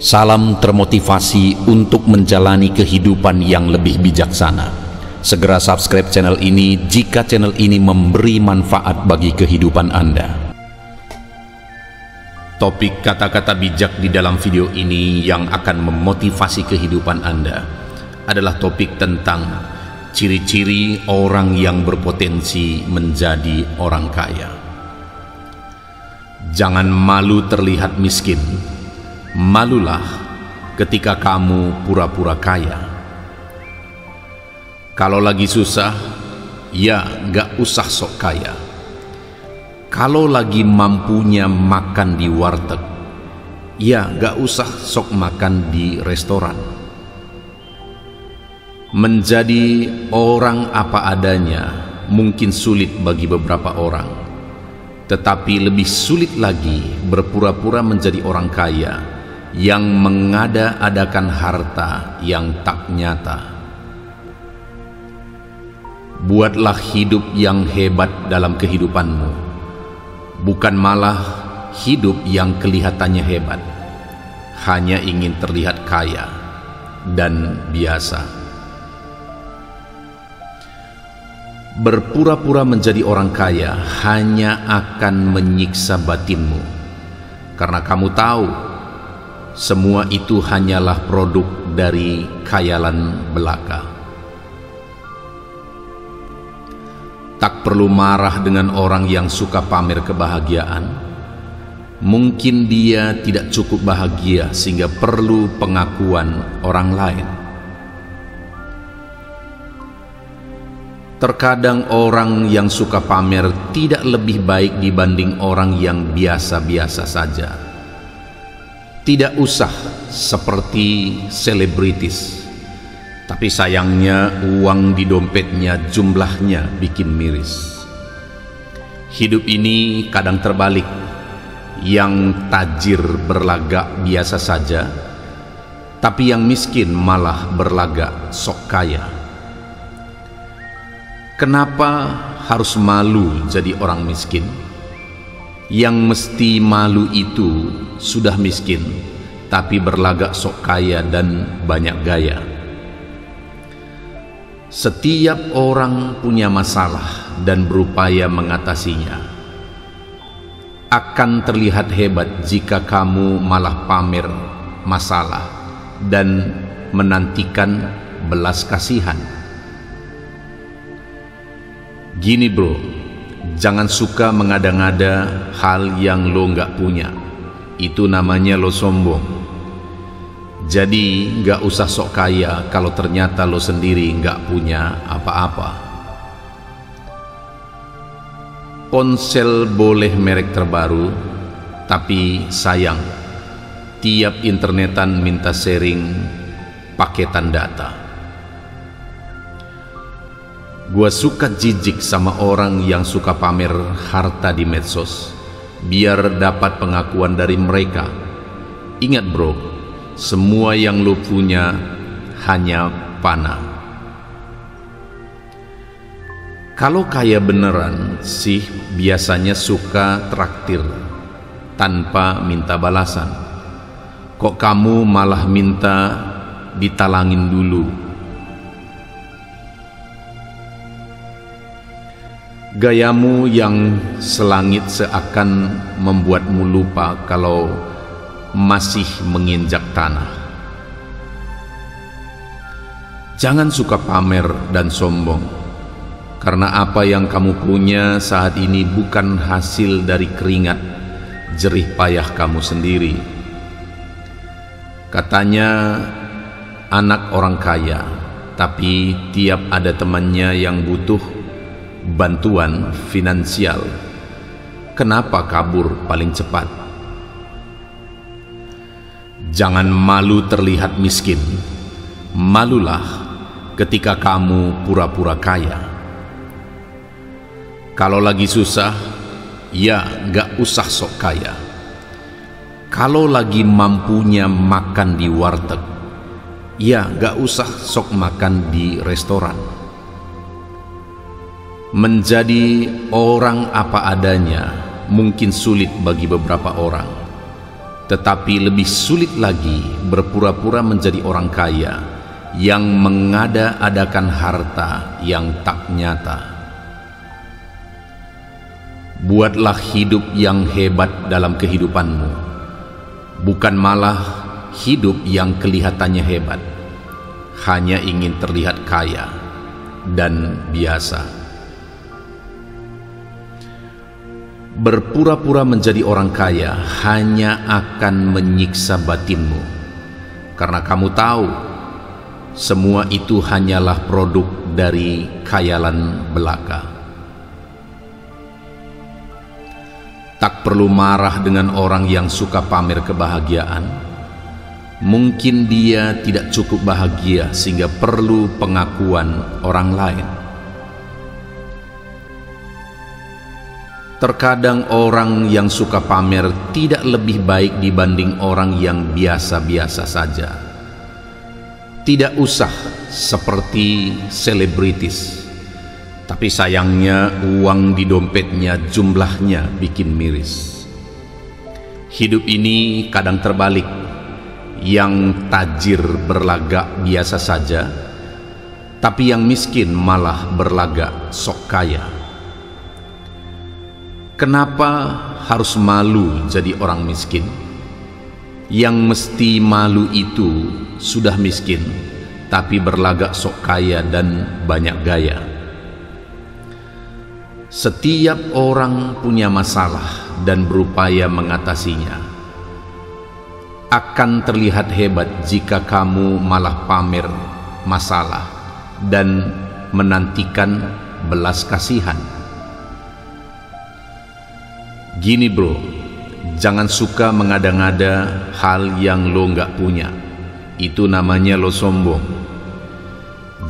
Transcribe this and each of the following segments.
Salam termotivasi untuk menjalani kehidupan yang lebih bijaksana. Segera subscribe channel ini jika channel ini memberi manfaat bagi kehidupan Anda. Topik kata-kata bijak di dalam video ini yang akan memotivasi kehidupan Anda adalah topik tentang ciri-ciri orang yang berpotensi menjadi orang kaya. Jangan malu terlihat miskin. Malulah ketika kamu pura-pura kaya. Kalau lagi susah, ya gak usah sok kaya. Kalau lagi mampunya makan di warteg, ya gak usah sok makan di restoran. Menjadi orang apa adanya mungkin sulit bagi beberapa orang, tetapi lebih sulit lagi berpura-pura menjadi orang kaya yang mengada-adakan harta yang tak nyata. Buatlah hidup yang hebat dalam kehidupanmu, bukan malah hidup yang kelihatannya hebat, hanya ingin terlihat kaya dan biasa. Berpura-pura menjadi orang kaya hanya akan menyiksa batinmu, karena kamu tahu semua itu hanyalah produk dari khayalan belaka. Tak perlu marah dengan orang yang suka pamer kebahagiaan. Mungkin dia tidak cukup bahagia sehingga perlu pengakuan orang lain. Terkadang orang yang suka pamer tidak lebih baik dibanding orang yang biasa-biasa saja. Tidak usah seperti selebritis, tapi sayangnya uang di dompetnya jumlahnya bikin miris. Hidup ini kadang terbalik, yang tajir berlagak biasa saja, tapi yang miskin malah berlagak sok kaya. Kenapa harus malu jadi orang miskin? Yang mesti malu itu sudah miskin, tapi berlagak sok kaya dan banyak gaya. Setiap orang punya masalah dan berupaya mengatasinya. Akan terlihat hebat jika kamu malah pamer masalah dan menantikan belas kasihan. Gini bro, jangan suka mengada-ngada hal yang lo nggak punya. Itu namanya lo sombong. Jadi nggak usah sok kaya kalau ternyata lo sendiri nggak punya apa-apa. Ponsel boleh merek terbaru, tapi sayang tiap internetan minta sharing paketan data. Gua suka jijik sama orang yang suka pamer harta di medsos biar dapat pengakuan dari mereka. Ingat bro, semua yang lu punya hanya panah. Kalau kaya beneran sih biasanya suka traktir tanpa minta balasan. Kok kamu malah minta ditalangin dulu? Gayamu yang selangit seakan membuatmu lupa kalau masih menginjak tanah. Jangan suka pamer dan sombong, karena apa yang kamu punya saat ini bukan hasil dari keringat jerih payah kamu sendiri. Katanya anak orang kaya, tapi tiap ada temannya yang butuh bantuan finansial, kenapa kabur paling cepat? Jangan malu terlihat miskin. Malulah ketika kamu pura-pura kaya. Kalau lagi susah, ya gak usah sok kaya. Kalau lagi mampunya makan di warteg, ya gak usah sok makan di restoran. Menjadi orang apa adanya mungkin sulit bagi beberapa orang, tetapi lebih sulit lagi berpura-pura menjadi orang kaya yang mengada-adakan harta yang tak nyata. Buatlah hidup yang hebat dalam kehidupanmu, bukan malah hidup yang kelihatannya hebat, hanya ingin terlihat kaya dan biasa. Berpura-pura menjadi orang kaya hanya akan menyiksa batinmu, karena kamu tahu semua itu hanyalah produk dari khayalan belaka. Tak perlu marah dengan orang yang suka pamer kebahagiaan. Mungkin dia tidak cukup bahagia sehingga perlu pengakuan orang lain. Terkadang orang yang suka pamer tidak lebih baik dibanding orang yang biasa-biasa saja. Tidak usah seperti selebritis, tapi sayangnya uang di dompetnya jumlahnya bikin miris. Hidup ini kadang terbalik, yang tajir berlagak biasa saja, tapi yang miskin malah berlagak sok kaya. Kenapa harus malu jadi orang miskin? Yang mesti malu itu sudah miskin, tapi berlagak sok kaya dan banyak gaya. Setiap orang punya masalah dan berupaya mengatasinya. Akan terlihat hebat jika kamu malah pamer masalah dan menantikan belas kasihan. Gini bro, jangan suka mengada-ngada hal yang lo nggak punya. Itu namanya lo sombong.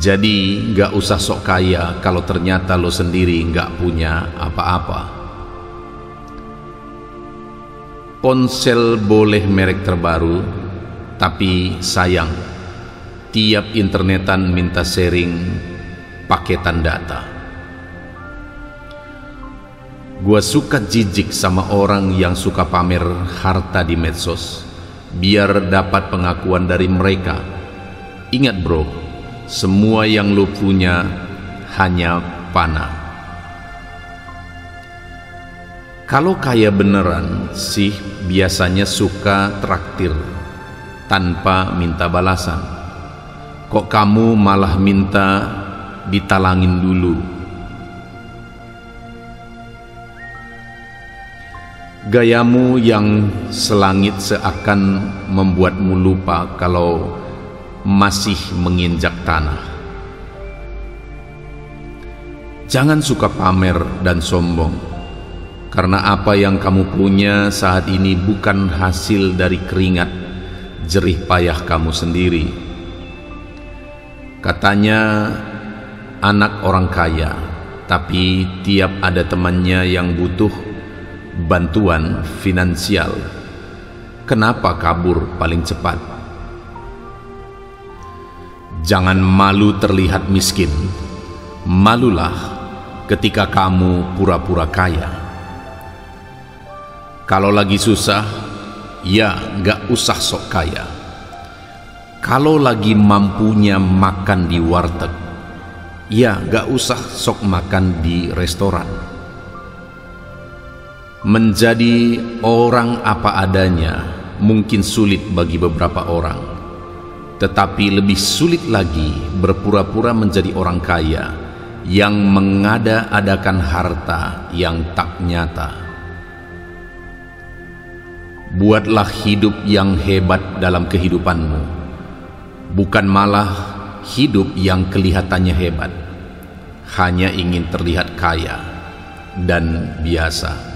Jadi nggak usah sok kaya kalau ternyata lo sendiri nggak punya apa-apa. Ponsel boleh merek terbaru, tapi sayang tiap internetan minta sharing paketan data. Gua suka jijik sama orang yang suka pamer harta di medsos biar dapat pengakuan dari mereka. Ingat bro, semua yang lo punya hanya panah. Kalau kaya beneran sih biasanya suka traktir tanpa minta balasan. Kok kamu malah minta ditalangin dulu? Gayamu yang selangit seakan membuatmu lupa kalau masih menginjak tanah. Jangan suka pamer dan sombong, karena apa yang kamu punya saat ini bukan hasil dari keringat jerih payah kamu sendiri. Katanya anak orang kaya, tapi tiap ada temannya yang butuh bantuan finansial, kenapa kabur paling cepat? Jangan malu terlihat miskin. Malulah ketika kamu pura-pura kaya. Kalau lagi susah, ya gak usah sok kaya. Kalau lagi mampunya makan di warteg, ya gak usah sok makan di restoran. Menjadi orang apa adanya mungkin sulit bagi beberapa orang, tetapi lebih sulit lagi berpura-pura menjadi orang kaya yang mengada-adakan harta yang tak nyata. Buatlah hidup yang hebat dalam kehidupanmu, bukan malah hidup yang kelihatannya hebat, hanya ingin terlihat kaya dan biasa.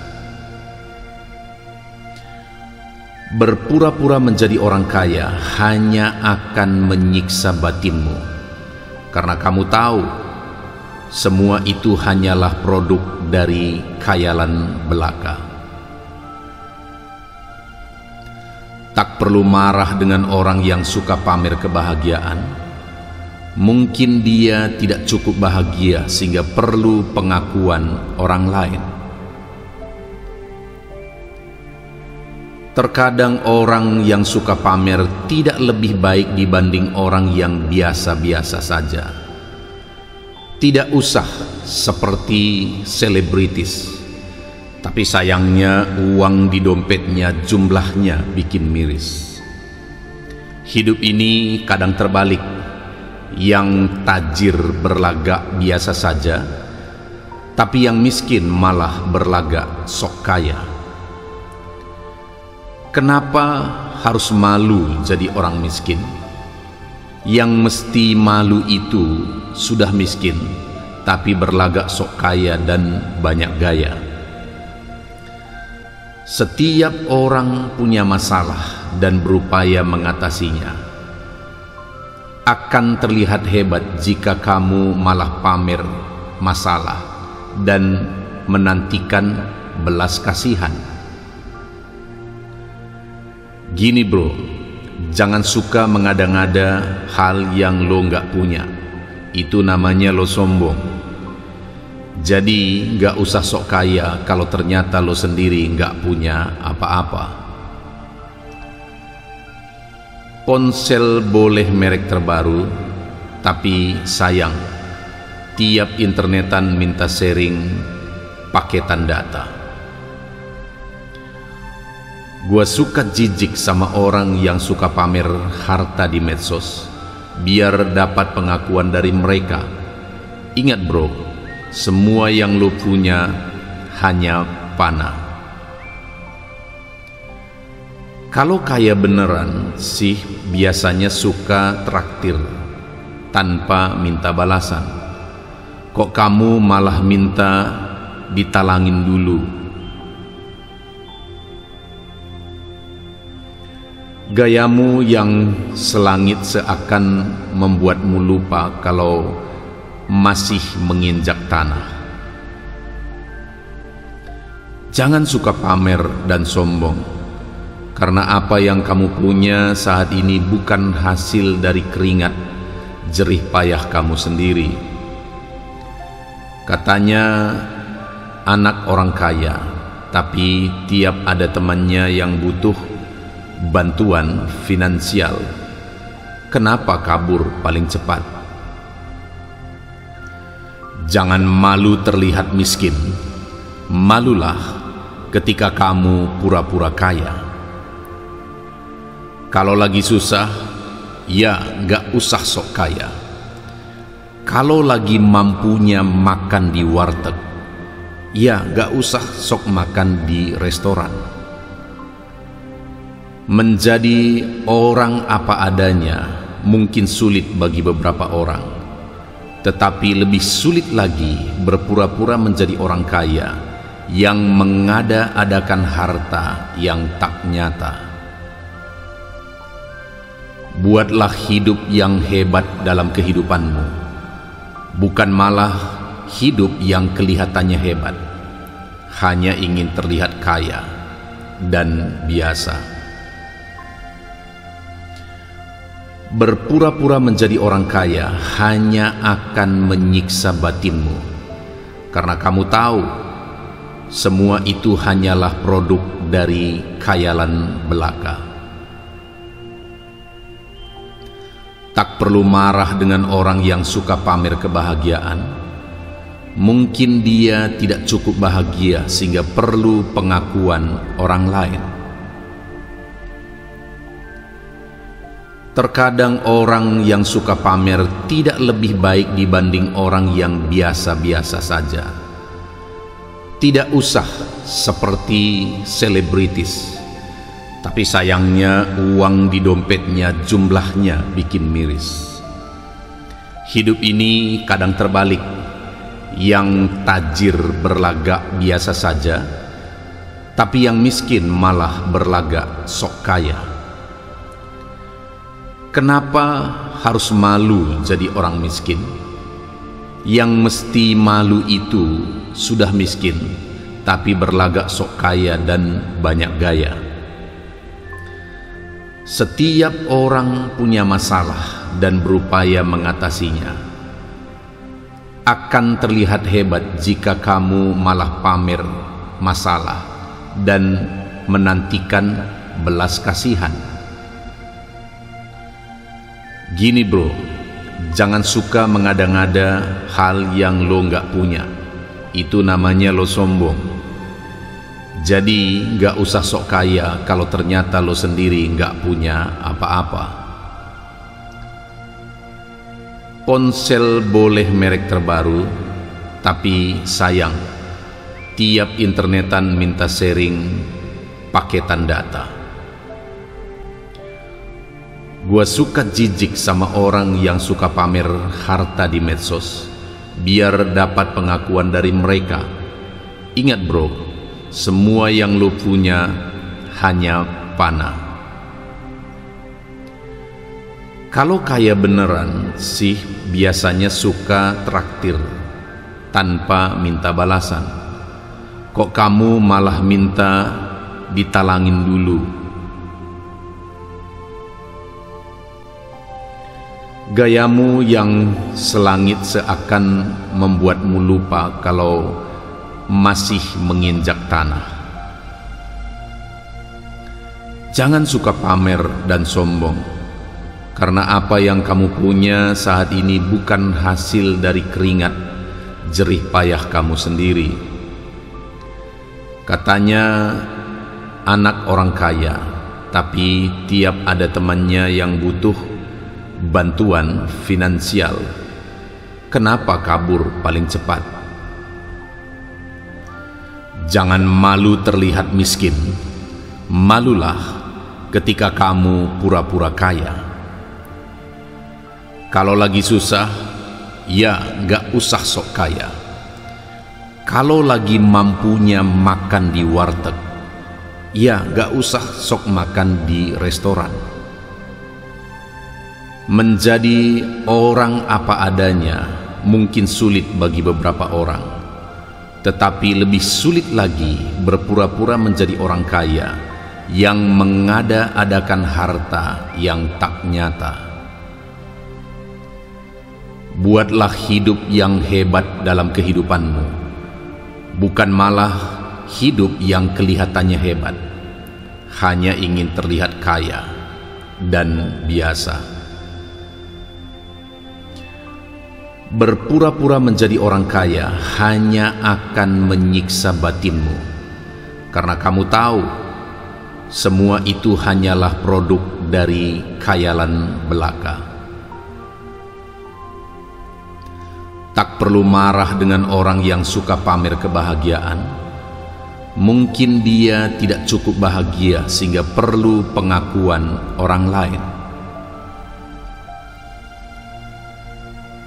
Berpura-pura menjadi orang kaya hanya akan menyiksa batinmu, karena kamu tahu semua itu hanyalah produk dari khayalan belaka. Tak perlu marah dengan orang yang suka pamer kebahagiaan. Mungkin dia tidak cukup bahagia sehingga perlu pengakuan orang lain. Terkadang orang yang suka pamer tidak lebih baik dibanding orang yang biasa-biasa saja. Tidak usah seperti selebritis, tapi sayangnya uang di dompetnya jumlahnya bikin miris. Hidup ini kadang terbalik, yang tajir berlagak biasa saja, tapi yang miskin malah berlagak sok kaya. Kenapa harus malu jadi orang miskin? Yang mesti malu itu sudah miskin, tapi berlagak sok kaya dan banyak gaya. Setiap orang punya masalah dan berupaya mengatasinya. Akan terlihat hebat jika kamu malah pamer masalah dan menantikan belas kasihan. Gini bro, jangan suka mengada-ngada hal yang lo nggak punya. Itu namanya lo sombong. Jadi nggak usah sok kaya kalau ternyata lo sendiri nggak punya apa-apa. Ponsel boleh merek terbaru, tapi sayang, tiap internetan minta sharing paketan data. Gua suka jijik sama orang yang suka pamer harta di medsos, biar dapat pengakuan dari mereka. Ingat bro, semua yang lu punya hanya panah. Kalau kaya beneran sih biasanya suka traktir tanpa minta balasan. Kok kamu malah minta ditalangin dulu? Gayamu yang selangit seakan membuatmu lupa kalau masih menginjak tanah. Jangan suka pamer dan sombong, karena apa yang kamu punya saat ini bukan hasil dari keringat jerih payah kamu sendiri. Katanya anak orang kaya, tapi tiap ada temannya yang butuh bantuan finansial, kenapa kabur paling cepat? Jangan malu terlihat miskin. Malulah ketika kamu pura-pura kaya. Kalau lagi susah, ya gak usah sok kaya. Kalau lagi mampunya makan di warteg, ya gak usah sok makan di restoran. Menjadi orang apa adanya mungkin sulit bagi beberapa orang, tetapi lebih sulit lagi berpura-pura menjadi orang kaya yang mengada-adakan harta yang tak nyata. Buatlah hidup yang hebat dalam kehidupanmu, bukan malah hidup yang kelihatannya hebat, hanya ingin terlihat kaya dan biasa. Berpura-pura menjadi orang kaya hanya akan menyiksa batinmu, karena kamu tahu semua itu hanyalah produk dari khayalan belaka. Tak perlu marah dengan orang yang suka pamer kebahagiaan. Mungkin dia tidak cukup bahagia sehingga perlu pengakuan orang lain. Terkadang orang yang suka pamer tidak lebih baik dibanding orang yang biasa-biasa saja. Tidak usah seperti selebritis, tapi sayangnya uang di dompetnya jumlahnya bikin miris. Hidup ini kadang terbalik, yang tajir berlagak biasa saja, tapi yang miskin malah berlagak sok kaya. Kenapa harus malu jadi orang miskin? Yang mesti malu itu sudah miskin, tapi berlagak sok kaya dan banyak gaya. Setiap orang punya masalah dan berupaya mengatasinya. Akan terlihat hebat jika kamu malah pamer masalah dan menantikan belas kasihan. Gini bro, jangan suka mengada-ngada hal yang lo nggak punya. Itu namanya lo sombong. Jadi nggak usah sok kaya kalau ternyata lo sendiri nggak punya apa-apa. Ponsel boleh merek terbaru, tapi sayang, tiap internetan minta sharing paketan data. Gua suka jijik sama orang yang suka pamer harta di medsos, biar dapat pengakuan dari mereka. Ingat bro, semua yang lo punya hanya panah. Kalau kaya beneran sih biasanya suka traktir tanpa minta balasan. Kok kamu malah minta ditalangin dulu? Gayamu yang selangit seakan membuatmu lupa kalau masih menginjak tanah. Jangan suka pamer dan sombong. Karena apa yang kamu punya saat ini bukan hasil dari keringat jerih payah kamu sendiri. Katanya anak orang kaya, tapi tiap ada temannya yang butuh bantuan finansial, kenapa kabur paling cepat? Jangan malu terlihat miskin. Malulah ketika kamu pura-pura kaya. Kalau lagi susah, ya gak usah sok kaya. Kalau lagi mampunya makan di warteg, ya gak usah sok makan di restoran. Menjadi orang apa adanya mungkin sulit bagi beberapa orang, tetapi lebih sulit lagi berpura-pura menjadi orang kaya yang mengada-adakan harta yang tak nyata. Buatlah hidup yang hebat dalam kehidupanmu, bukan malah hidup yang kelihatannya hebat, hanya ingin terlihat kaya dan biasa. Berpura-pura menjadi orang kaya hanya akan menyiksa batinmu, karena kamu tahu semua itu hanyalah produk dari khayalan belaka. Tak perlu marah dengan orang yang suka pamer kebahagiaan. Mungkin dia tidak cukup bahagia sehingga perlu pengakuan orang lain.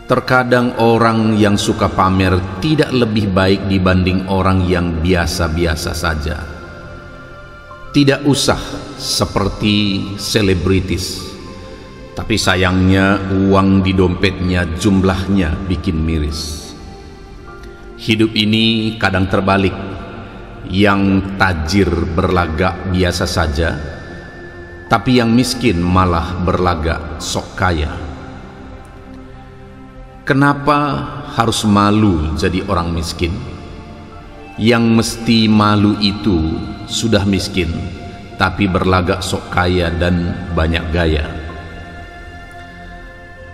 Terkadang orang yang suka pamer tidak lebih baik dibanding orang yang biasa-biasa saja. Tidak usah seperti selebritis, tapi sayangnya uang di dompetnya jumlahnya bikin miris. Hidup ini kadang terbalik, yang tajir berlagak biasa saja, tapi yang miskin malah berlagak sok kaya. Kenapa harus malu jadi orang miskin? Yang mesti malu itu sudah miskin, tapi berlagak sok kaya dan banyak gaya.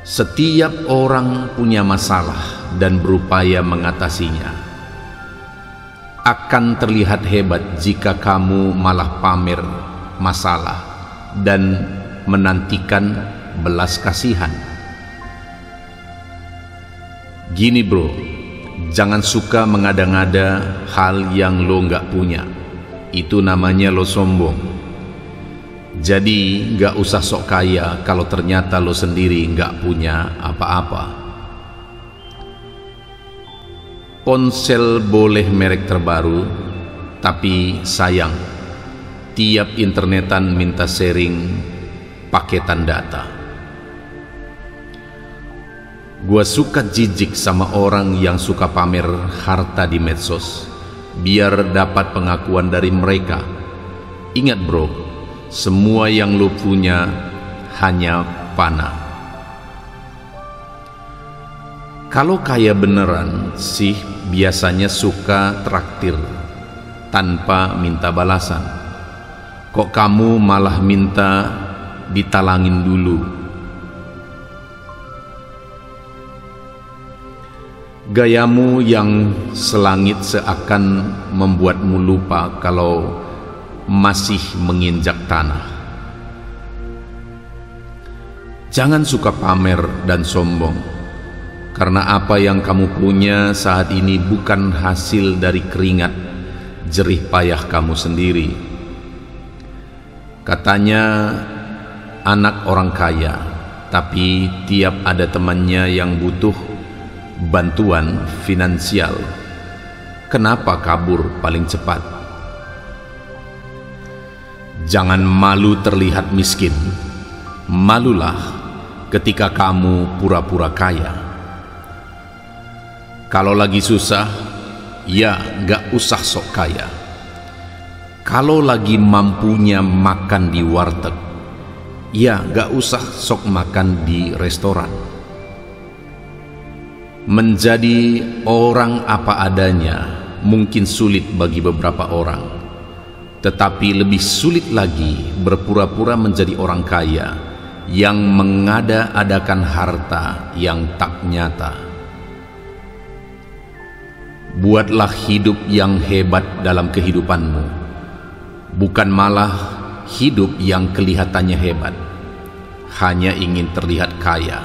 Setiap orang punya masalah dan berupaya mengatasinya. Akan terlihat hebat jika kamu malah pamer masalah dan menantikan belas kasihan. Gini bro, jangan suka mengada-ngada hal yang lo nggak punya. Itu namanya lo sombong. Jadi gak usah sok kaya kalau ternyata lo sendiri gak punya apa-apa. Ponsel boleh merek terbaru, tapi sayang, tiap internetan minta sharing paketan data. Gua suka jijik sama orang yang suka pamer harta di medsos, biar dapat pengakuan dari mereka. Ingat bro, semua yang lo punya hanya panah. Kalau kaya beneran sih biasanya suka traktir tanpa minta balasan. Kok kamu malah minta ditalangin dulu? Gayamu yang selangit seakan membuatmu lupa kalau masih menginjak tanah. Jangan suka pamer dan sombong, karena apa yang kamu punya saat ini bukan hasil dari keringat jerih payah kamu sendiri. Katanya anak orang kaya, tapi tiap ada temannya yang butuh bantuan finansial, kenapa kabur paling cepat? Jangan malu terlihat miskin, malulah ketika kamu pura-pura kaya. Kalau lagi susah, ya gak usah sok kaya. Kalau lagi mampunya makan di warteg, ya gak usah sok makan di restoran. Menjadi orang apa adanya mungkin sulit bagi beberapa orang, tetapi lebih sulit lagi berpura-pura menjadi orang kaya yang mengada-adakan harta yang tak nyata. Buatlah hidup yang hebat dalam kehidupanmu, bukan malah hidup yang kelihatannya hebat, hanya ingin terlihat kaya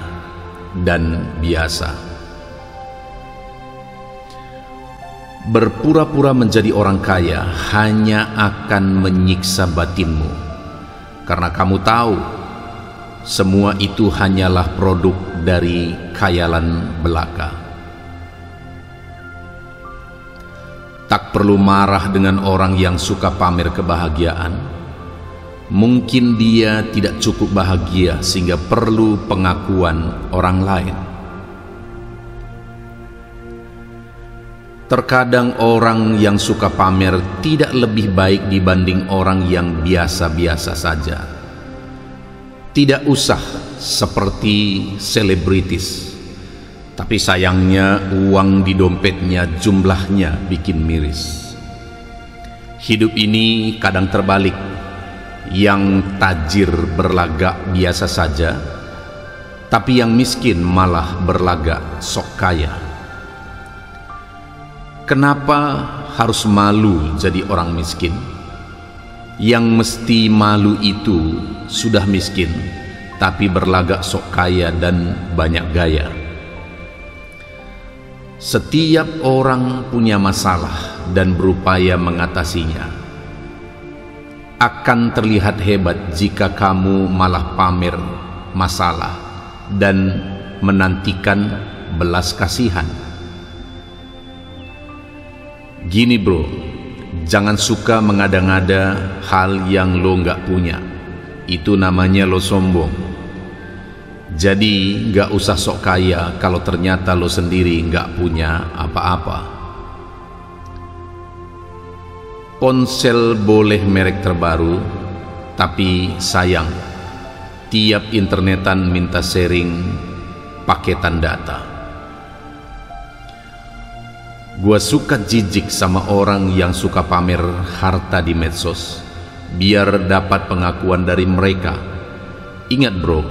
dan biasa. Berpura-pura menjadi orang kaya hanya akan menyiksa batinmu, karena kamu tahu semua itu hanyalah produk dari khayalan belaka. Tak perlu marah dengan orang yang suka pamer kebahagiaan. Mungkin dia tidak cukup bahagia sehingga perlu pengakuan orang lain. Terkadang orang yang suka pamer tidak lebih baik dibanding orang yang biasa-biasa saja. Tidak usah seperti selebritis, tapi sayangnya uang di dompetnya jumlahnya bikin miris. Hidup ini kadang terbalik, yang tajir berlagak biasa saja, tapi yang miskin malah berlagak sok kaya. Kenapa harus malu jadi orang miskin? Yang mesti malu itu sudah miskin, tapi berlagak sok kaya dan banyak gaya. Setiap orang punya masalah dan berupaya mengatasinya. Akan terlihat hebat jika kamu malah pamer masalah dan menantikan belas kasihan. Gini bro, jangan suka mengada-ngada hal yang lo nggak punya. Itu namanya lo sombong. Jadi nggak usah sok kaya kalau ternyata lo sendiri nggak punya apa-apa. Ponsel boleh merek terbaru, tapi sayang tiap internetan minta sharing paketan data. Gua suka jijik sama orang yang suka pamer harta di medsos biar dapat pengakuan dari mereka. Ingat bro,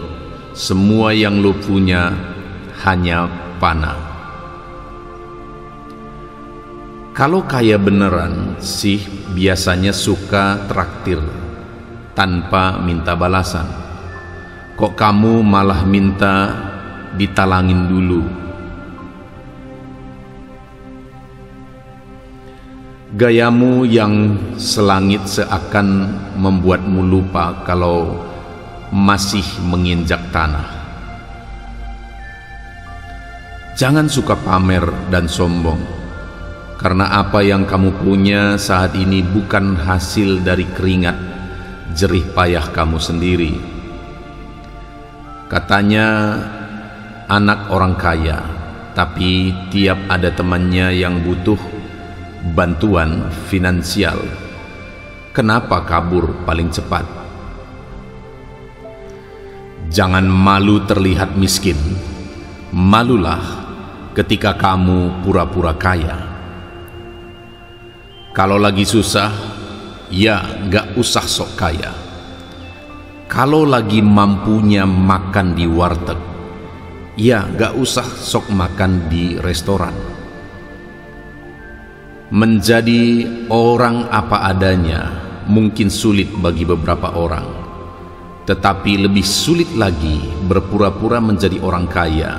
semua yang lu punya hanya panah. Kalau kaya beneran sih biasanya suka traktir tanpa minta balasan. Kok kamu malah minta ditalangin dulu? Gayamu yang selangit seakan membuatmu lupa kalau masih menginjak tanah. Jangan suka pamer dan sombong, karena apa yang kamu punya saat ini bukan hasil dari keringat jerih payah kamu sendiri. Katanya anak orang kaya, tapi tiap ada temannya yang butuh bantuan finansial, kenapa kabur paling cepat? Jangan malu terlihat miskin, malulah ketika kamu pura-pura kaya. Kalau lagi susah, ya gak usah sok kaya. Kalau lagi mampunya makan di warteg, ya gak usah sok makan di restoran. Menjadi orang apa adanya mungkin sulit bagi beberapa orang, tetapi lebih sulit lagi berpura-pura menjadi orang kaya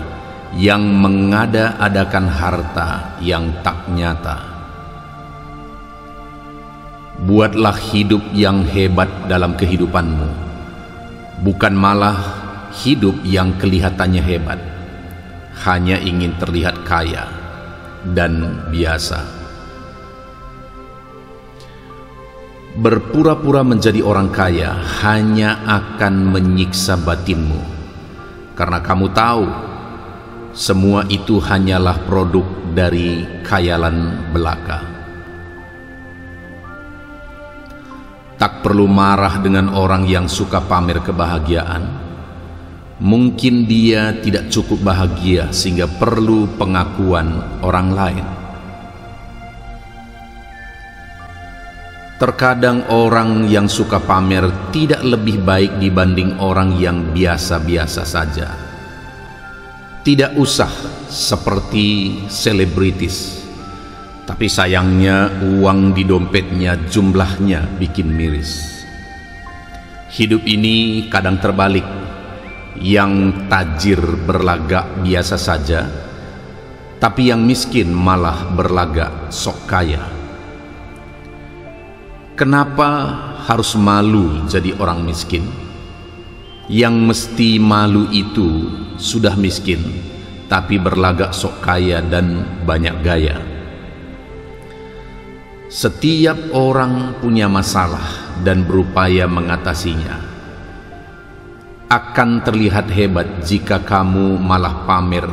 yang mengada-adakan harta yang tak nyata. Buatlah hidup yang hebat dalam kehidupanmu, bukan malah hidup yang kelihatannya hebat, hanya ingin terlihat kaya dan biasa. Berpura-pura menjadi orang kaya hanya akan menyiksa batinmu, karena kamu tahu semua itu hanyalah produk dari khayalan belaka. Tak perlu marah dengan orang yang suka pamer kebahagiaan. Mungkin dia tidak cukup bahagia sehingga perlu pengakuan orang lain. Terkadang orang yang suka pamer tidak lebih baik dibanding orang yang biasa-biasa saja. Tidak usah seperti selebritis, tapi sayangnya uang di dompetnya jumlahnya bikin miris. Hidup ini kadang terbalik, yang tajir berlagak biasa saja, tapi yang miskin malah berlagak sok kaya. Kenapa harus malu jadi orang miskin? Yang mesti malu itu sudah miskin, tapi berlagak sok kaya dan banyak gaya. Setiap orang punya masalah dan berupaya mengatasinya. Akan terlihat hebat jika kamu malah pamer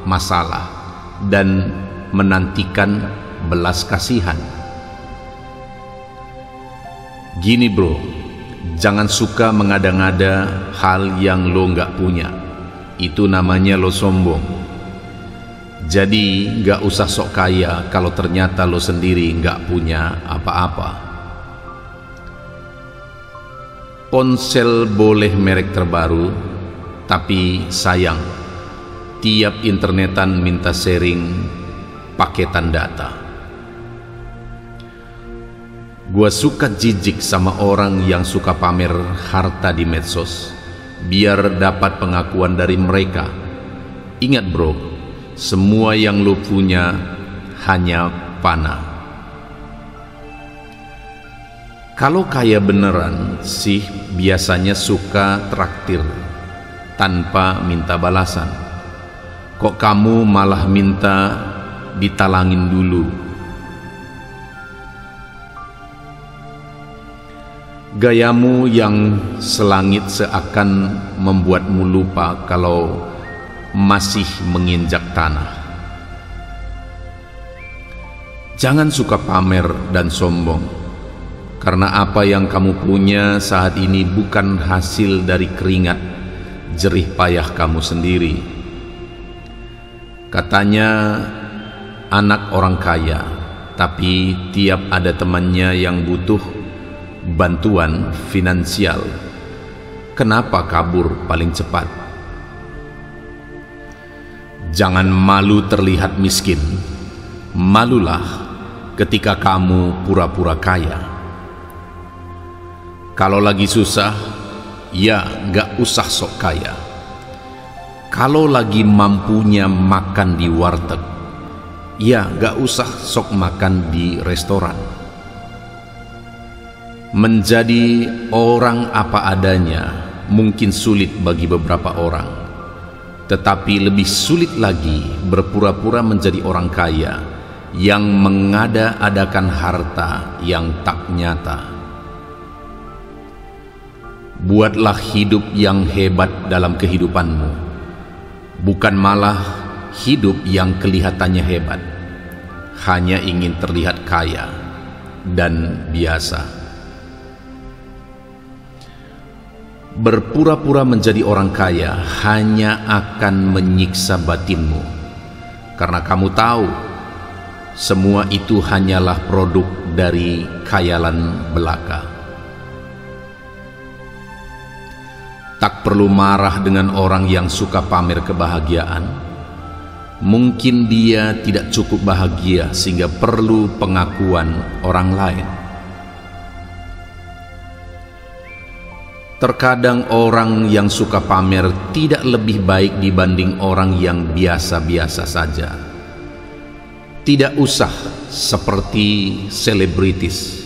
masalah dan menantikan belas kasihan. Gini bro, jangan suka mengada-ngada hal yang lo nggak punya. Itu namanya lo sombong. Jadi nggak usah sok kaya kalau ternyata lo sendiri nggak punya apa-apa. Ponsel boleh merek terbaru, tapi sayang, tiap internetan minta sharing paketan data. Gua suka jijik sama orang yang suka pamer harta di medsos biar dapat pengakuan dari mereka. Ingat bro, semua yang lu punya hanya panah. Kalau kaya beneran sih biasanya suka traktir tanpa minta balasan. Kok kamu malah minta ditalangin dulu? Gayamu yang selangit seakan membuatmu lupa kalau masih menginjak tanah. Jangan suka pamer dan sombong, karena apa yang kamu punya saat ini bukan hasil dari keringat jerih payah kamu sendiri. Katanya anak orang kaya, tapi tiap ada temannya yang butuh bantuan finansial, kenapa kabur paling cepat? Jangan malu terlihat miskin. Malulah ketika kamu pura-pura kaya. Kalau lagi susah, ya gak usah sok kaya. Kalau lagi mampunya makan di warteg, ya gak usah sok makan di restoran. Menjadi orang apa adanya mungkin sulit bagi beberapa orang, tetapi lebih sulit lagi berpura-pura menjadi orang kaya yang mengada-adakan harta yang tak nyata. Buatlah hidup yang hebat dalam kehidupanmu, bukan malah hidup yang kelihatannya hebat, hanya ingin terlihat kaya dan biasa. Berpura-pura menjadi orang kaya hanya akan menyiksa batinmu, karena kamu tahu semua itu hanyalah produk dari khayalan belaka. Tak perlu marah dengan orang yang suka pamer kebahagiaan. Mungkin dia tidak cukup bahagia sehingga perlu pengakuan orang lain. Terkadang orang yang suka pamer tidak lebih baik dibanding orang yang biasa-biasa saja. Tidak usah seperti selebritis,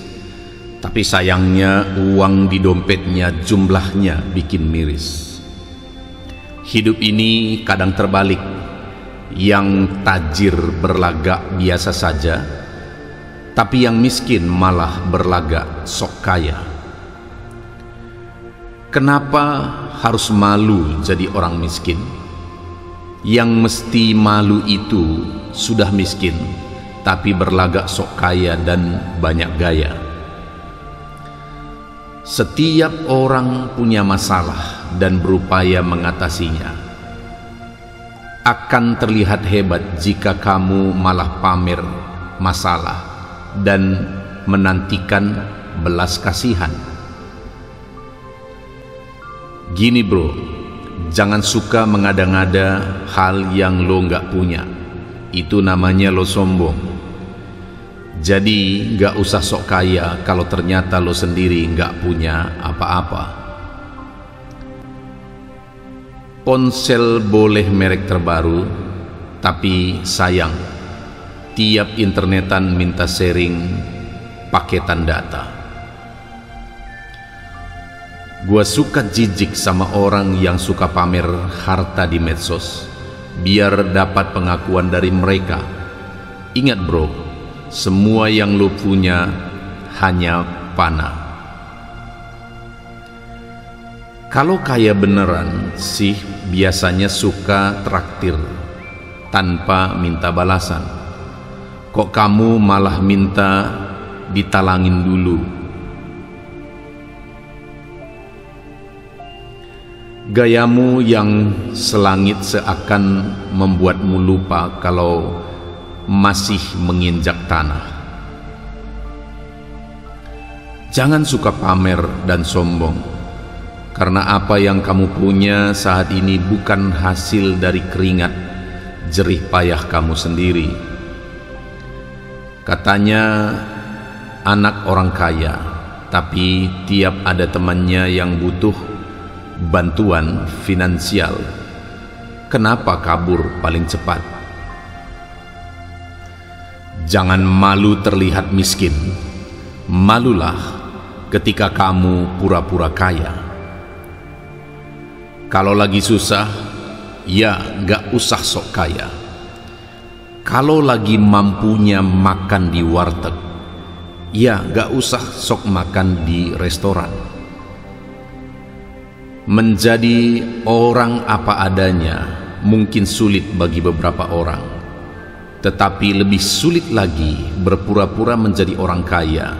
tapi sayangnya uang di dompetnya jumlahnya bikin miris. Hidup ini kadang terbalik, yang tajir berlagak biasa saja, tapi yang miskin malah berlagak sok kaya. Kenapa harus malu jadi orang miskin? Yang mesti malu itu sudah miskin, tapi berlagak sok kaya dan banyak gaya. Setiap orang punya masalah dan berupaya mengatasinya. Akan terlihat hebat jika kamu malah pamer masalah dan menantikan belas kasihan. Gini bro, jangan suka mengada-ngada hal yang lo nggak punya. Itu namanya lo sombong. Jadi nggak usah sok kaya kalau ternyata lo sendiri nggak punya apa-apa. Ponsel boleh merek terbaru, tapi sayang, tiap internetan minta sharing paketan data. Gua suka jijik sama orang yang suka pamer harta di medsos, biar dapat pengakuan dari mereka. Ingat bro, semua yang lu punya hanya panah. Kalau kaya beneran sih biasanya suka traktir tanpa minta balasan. Kok kamu malah minta ditalangin dulu? Gayamu yang selangit seakan membuatmu lupa kalau masih menginjak tanah. Jangan suka pamer dan sombong, karena apa yang kamu punya saat ini bukan hasil dari keringat jerih payah kamu sendiri. Katanya anak orang kaya, tapi tiap ada temannya yang butuh bantuan finansial, kenapa kabur paling cepat? Jangan malu terlihat miskin. Malulah ketika kamu pura-pura kaya. Kalau lagi susah, ya gak usah sok kaya. Kalau lagi mampunya makan di warteg, ya gak usah sok makan di restoran. Menjadi orang apa adanya mungkin sulit bagi beberapa orang, tetapi lebih sulit lagi berpura-pura menjadi orang kaya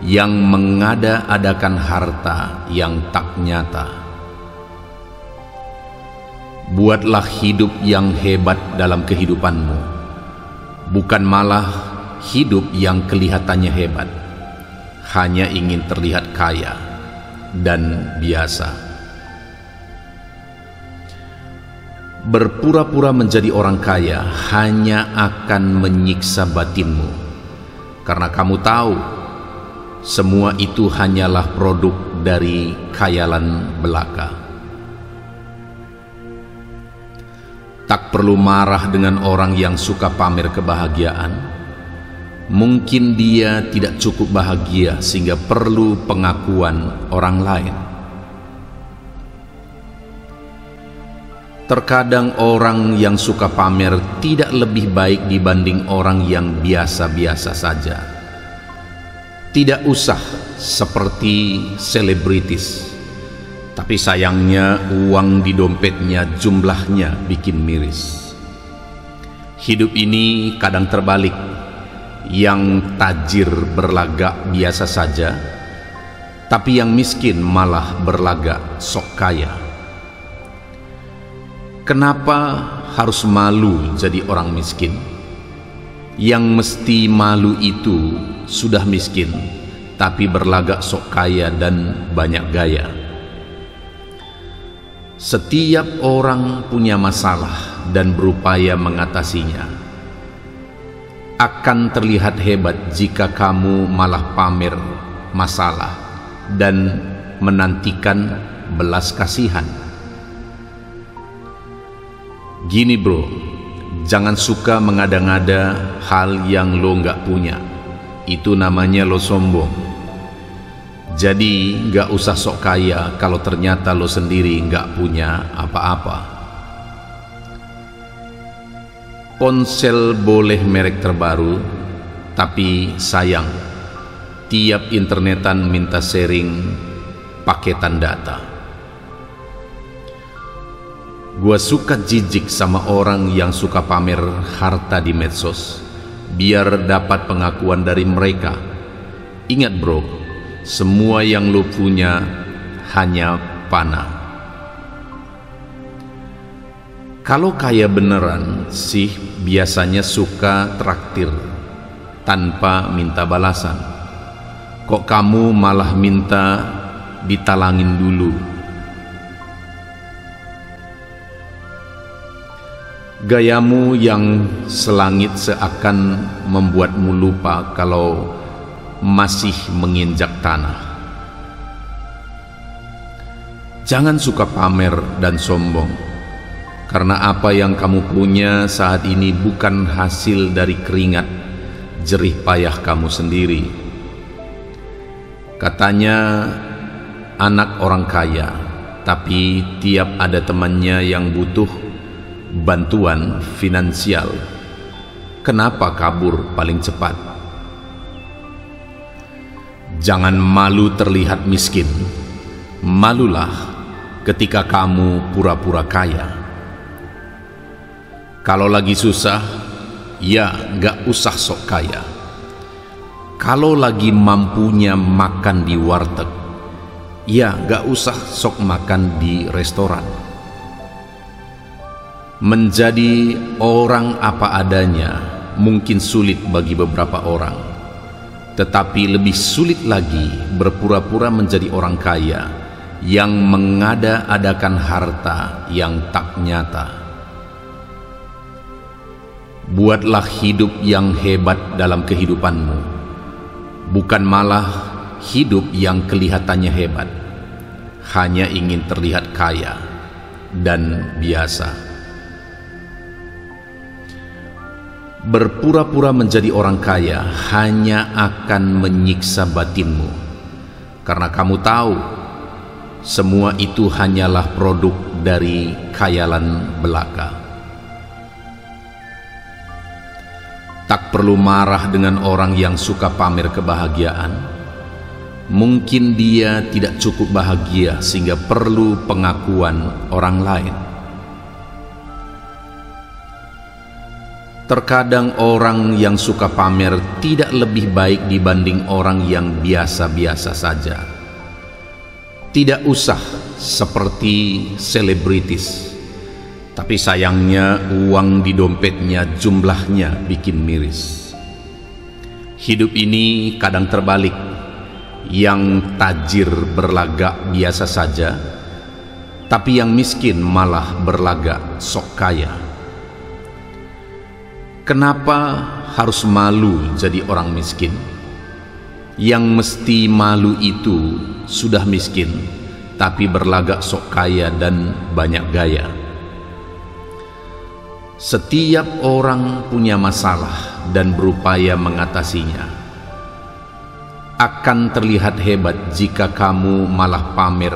yang mengada-adakan harta yang tak nyata. Buatlah hidup yang hebat dalam kehidupanmu, bukan malah hidup yang kelihatannya hebat, hanya ingin terlihat kaya dan biasa. Berpura-pura menjadi orang kaya hanya akan menyiksa batinmu, karena kamu tahu semua itu hanyalah produk dari khayalan belaka. Tak perlu marah dengan orang yang suka pamer kebahagiaan. Mungkin dia tidak cukup bahagia sehingga perlu pengakuan orang lain. Terkadang orang yang suka pamer tidak lebih baik dibanding orang yang biasa-biasa saja. Tidak usah seperti selebritis, tapi sayangnya uang di dompetnya jumlahnya bikin miris. Hidup ini kadang terbalik, yang tajir berlagak biasa saja, tapi yang miskin malah berlagak sok kaya. Kenapa harus malu jadi orang miskin? Yang mesti malu itu sudah miskin, tapi berlagak sok kaya dan banyak gaya. Setiap orang punya masalah dan berupaya mengatasinya. Akan terlihat hebat jika kamu malah pamer masalah dan menantikan belas kasihan. Gini bro, jangan suka mengada-ngada hal yang lo nggak punya. Itu namanya lo sombong. Jadi nggak usah sok kaya kalau ternyata lo sendiri nggak punya apa-apa. Ponsel boleh merek terbaru, tapi sayang, tiap internetan minta sharing paketan data. Gua suka jijik sama orang yang suka pamer harta di medsos, biar dapat pengakuan dari mereka. Ingat bro, semua yang lo punya hanya panah. Kalau kaya beneran sih biasanya suka traktir tanpa minta balasan. Kok kamu malah minta ditalangin dulu? Gayamu yang selangit seakan membuatmu lupa kalau masih menginjak tanah. Jangan suka pamer dan sombong. Karena apa yang kamu punya saat ini bukan hasil dari keringat jerih payah kamu sendiri. Katanya anak orang kaya, tapi tiap ada temannya yang butuh bantuan finansial, kenapa kabur paling cepat? Jangan malu terlihat miskin. Malulah ketika kamu pura-pura kaya. Kalau lagi susah, ya gak usah sok kaya. Kalau lagi mampunya makan di warteg, ya gak usah sok makan di restoran. Menjadi orang apa adanya mungkin sulit bagi beberapa orang, tetapi lebih sulit lagi berpura-pura menjadi orang kaya yang mengada-adakan harta yang tak nyata. Buatlah hidup yang hebat dalam kehidupanmu, bukan malah hidup yang kelihatannya hebat, hanya ingin terlihat kaya dan biasa. Berpura-pura menjadi orang kaya hanya akan menyiksa batinmu, karena kamu tahu semua itu hanyalah produk dari khayalan belaka. Tak perlu marah dengan orang yang suka pamer kebahagiaan. Mungkin dia tidak cukup bahagia sehingga perlu pengakuan orang lain. Terkadang orang yang suka pamer tidak lebih baik dibanding orang yang biasa-biasa saja. Tidak usah seperti selebritis. Tapi sayangnya uang di dompetnya jumlahnya bikin miris. Hidup ini kadang terbalik. Yang tajir berlagak biasa saja, tapi yang miskin malah berlagak sok kaya. Kenapa harus malu jadi orang miskin? Yang mesti malu itu sudah miskin, tapi berlagak sok kaya dan banyak gaya. Setiap orang punya masalah dan berupaya mengatasinya. Akan terlihat hebat jika kamu malah pamer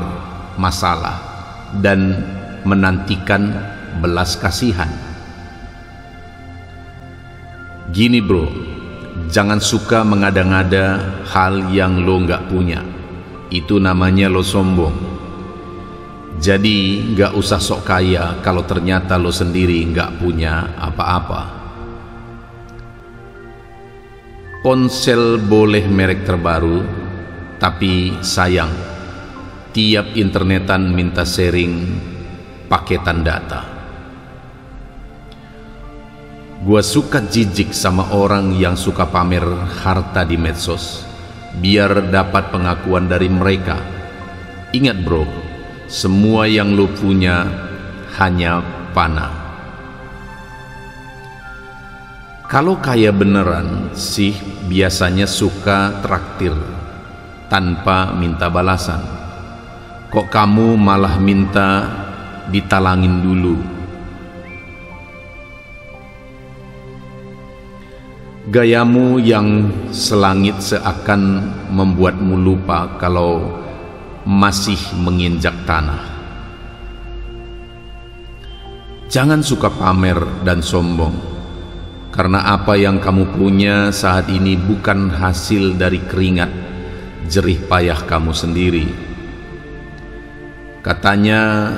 masalah dan menantikan belas kasihan. Gini bro, jangan suka mengada-ngada hal yang lo nggak punya. Itu namanya lo sombong. Jadi gak usah sok kaya kalau ternyata lo sendiri gak punya apa-apa. Ponsel boleh merek terbaru, tapi sayang, tiap internetan minta sharing paketan data. Gua suka jijik sama orang yang suka pamer harta di medsos biar dapat pengakuan dari mereka. Ingat bro, semua yang lu punya hanya panah. Kalau kaya beneran sih biasanya suka traktir tanpa minta balasan. Kok kamu malah minta ditalangin dulu? Gayamu yang selangit seakan membuatmu lupa kalau masih menginjak tanah. Jangan suka pamer dan sombong, karena apa yang kamu punya saat ini bukan hasil dari keringat jerih payah kamu sendiri. Katanya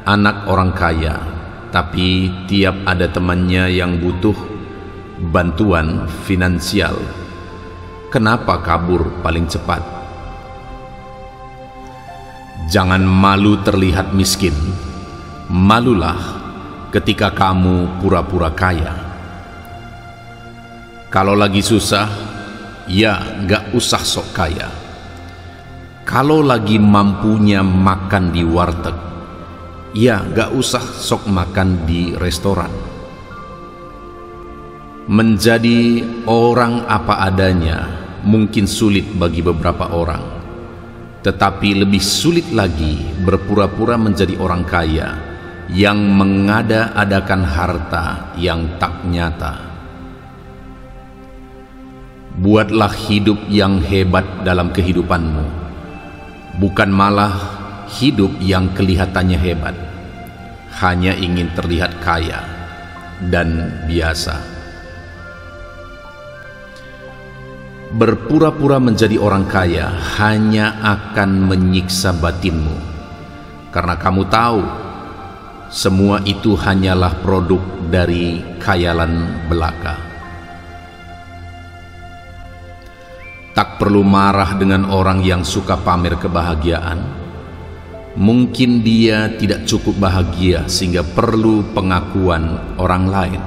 anak orang kaya, tapi tiap ada temannya yang butuh bantuan finansial, kenapa kabur paling cepat? Jangan malu terlihat miskin. Malulah ketika kamu pura-pura kaya. Kalau lagi susah, ya gak usah sok kaya. Kalau lagi mampunya makan di warteg, ya gak usah sok makan di restoran. Menjadi orang apa adanya mungkin sulit bagi beberapa orang, tetapi lebih sulit lagi berpura-pura menjadi orang kaya yang mengada-adakan harta yang tak nyata. Buatlah hidup yang hebat dalam kehidupanmu, bukan malah hidup yang kelihatannya hebat, hanya ingin terlihat kaya dan biasa. Berpura-pura menjadi orang kaya hanya akan menyiksa batinmu, karena kamu tahu semua itu hanyalah produk dari khayalan belaka. Tak perlu marah dengan orang yang suka pamer kebahagiaan. Mungkin dia tidak cukup bahagia sehingga perlu pengakuan orang lain.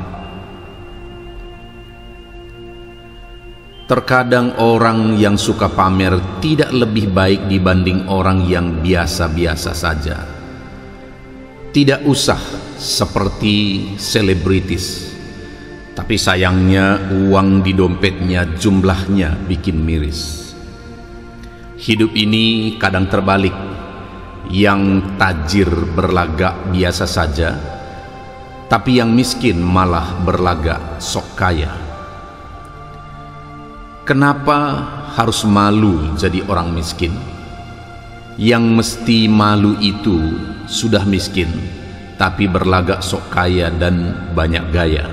Terkadang orang yang suka pamer tidak lebih baik dibanding orang yang biasa-biasa saja. Tidak usah seperti selebritis, tapi sayangnya uang di dompetnya jumlahnya bikin miris. Hidup ini kadang terbalik, yang tajir berlagak biasa saja, tapi yang miskin malah berlagak sok kaya. Kenapa harus malu jadi orang miskin? Yang mesti malu itu sudah miskin, tapi berlagak sok kaya dan banyak gaya.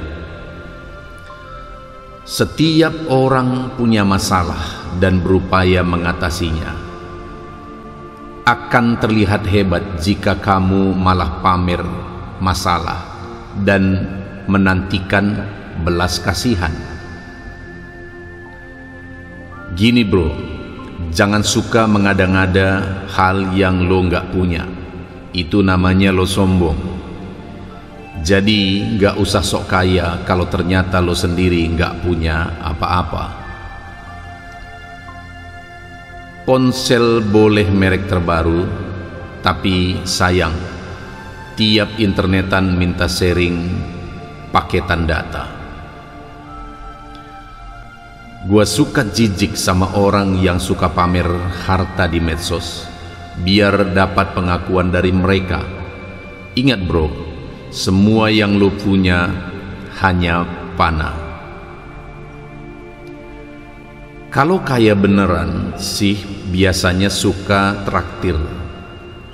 Setiap orang punya masalah dan berupaya mengatasinya. Akan terlihat hebat jika kamu malah pamer masalah dan menantikan belas kasihan. Gini bro, jangan suka mengada-ngada hal yang lo nggak punya. Itu namanya lo sombong. Jadi nggak usah sok kaya kalau ternyata lo sendiri nggak punya apa-apa. Ponsel boleh merek terbaru, tapi sayang, tiap internetan minta sharing paketan data. Gua suka jijik sama orang yang suka pamer harta di medsos biar dapat pengakuan dari mereka. Ingat bro, semua yang lu punya hanya panah. Kalau kaya beneran sih biasanya suka traktir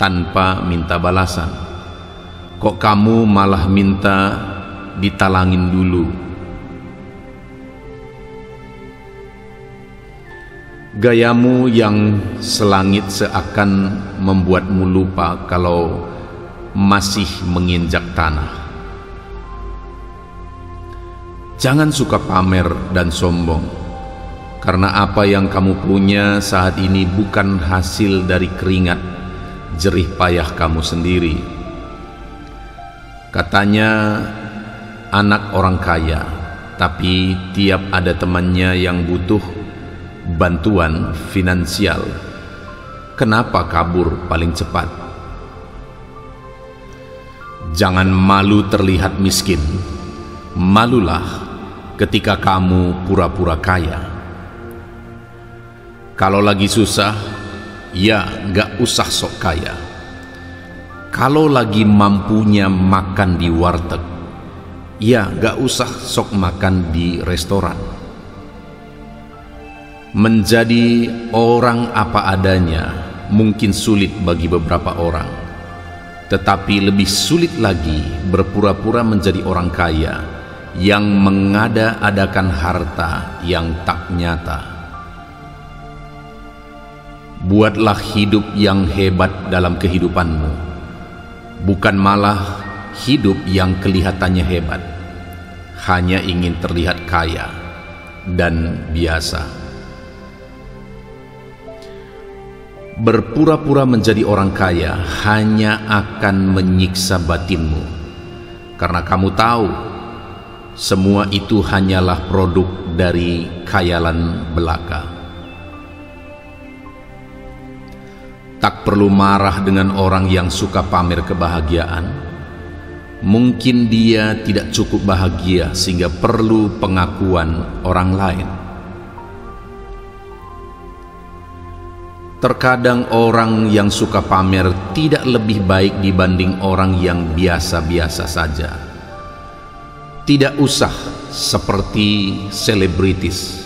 tanpa minta balasan. Kok kamu malah minta ditalangin dulu? Gayamu yang selangit seakan membuatmu lupa kalau masih menginjak tanah. Jangan suka pamer dan sombong, karena apa yang kamu punya saat ini bukan hasil dari keringat jerih payah kamu sendiri. Katanya anak orang kaya, tapi tiap ada temannya yang butuh bantuan finansial, kenapa kabur paling cepat? Jangan malu terlihat miskin, malulah ketika kamu pura-pura kaya. Kalau lagi susah, ya gak usah sok kaya. Kalau lagi mampunya makan di warteg, ya gak usah sok makan di restoran. Menjadi orang apa adanya mungkin sulit bagi beberapa orang, tetapi lebih sulit lagi berpura-pura menjadi orang kaya yang mengada-adakan harta yang tak nyata. Buatlah hidup yang hebat dalam kehidupanmu, bukan malah hidup yang kelihatannya hebat, hanya ingin terlihat kaya dan biasa. Berpura-pura menjadi orang kaya hanya akan menyiksa batinmu, karena kamu tahu semua itu hanyalah produk dari khayalan belaka. Tak perlu marah dengan orang yang suka pamer kebahagiaan. Mungkin dia tidak cukup bahagia sehingga perlu pengakuan orang lain. Terkadang orang yang suka pamer tidak lebih baik dibanding orang yang biasa-biasa saja. Tidak usah seperti selebritis,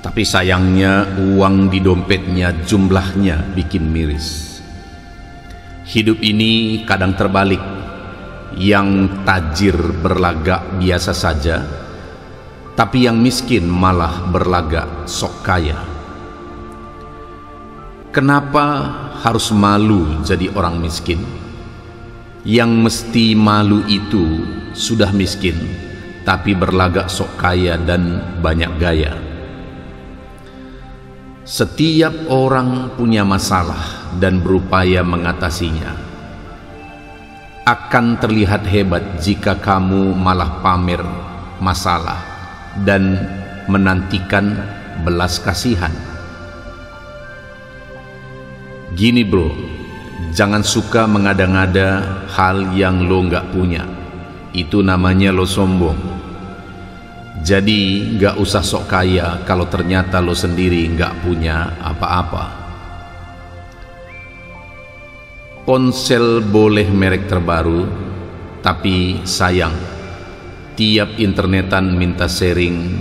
tapi sayangnya uang di dompetnya jumlahnya bikin miris. Hidup ini kadang terbalik, yang tajir berlagak biasa saja, tapi yang miskin malah berlagak sok kaya. Kenapa harus malu jadi orang miskin? Yang mesti malu itu sudah miskin, tapi berlagak sok kaya dan banyak gaya. Setiap orang punya masalah dan berupaya mengatasinya. Akan terlihat hebat jika kamu malah pamer masalah dan menantikan belas kasihan. Gini bro, jangan suka mengada-ngada hal yang lo nggak punya. Itu namanya lo sombong. Jadi gak usah sok kaya kalau ternyata lo sendiri gak punya apa-apa. Ponsel boleh merek terbaru, tapi sayang tiap internetan minta sharing